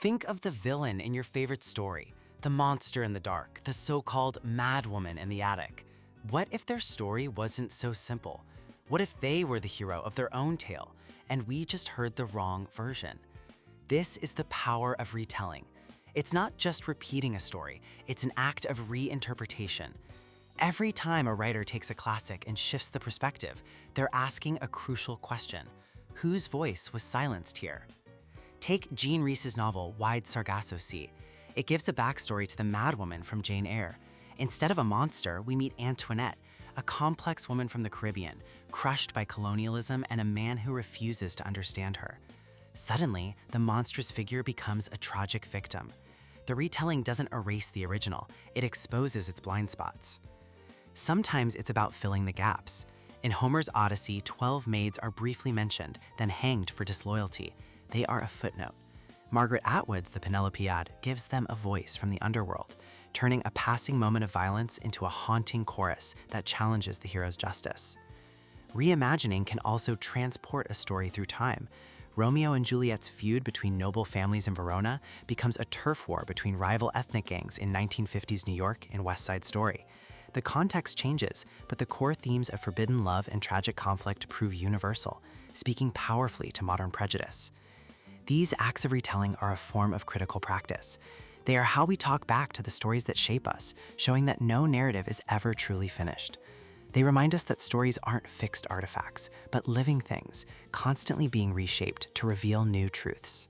Think of the villain in your favorite story, the monster in the dark, the so-called madwoman in the attic. What if their story wasn't so simple? What if they were the hero of their own tale, and we just heard the wrong version? This is the power of retelling. It's not just repeating a story, it's an act of reinterpretation. Every time a writer takes a classic and shifts the perspective, they're asking a crucial question. Whose voice was silenced here? Take Jean Rhys's novel, Wide Sargasso Sea. It gives a backstory to the madwoman from Jane Eyre. Instead of a monster, we meet Antoinette, a complex woman from the Caribbean, crushed by colonialism and a man who refuses to understand her. Suddenly, the monstrous figure becomes a tragic victim. The retelling doesn't erase the original, it exposes its blind spots. Sometimes it's about filling the gaps. In Homer's Odyssey, 12 maids are briefly mentioned, then hanged for disloyalty. They are a footnote. Margaret Atwood's The Penelopiad gives them a voice from the underworld, turning a passing moment of violence into a haunting chorus that challenges the hero's justice. Reimagining can also transport a story through time. Romeo and Juliet's feud between noble families in Verona becomes a turf war between rival ethnic gangs in 1950s New York in West Side Story. The context changes, but the core themes of forbidden love and tragic conflict prove universal, speaking powerfully to modern prejudice. These acts of retelling are a form of critical practice. They are how we talk back to the stories that shape us, showing that no narrative is ever truly finished. They remind us that stories aren't fixed artifacts, but living things, constantly being reshaped to reveal new truths.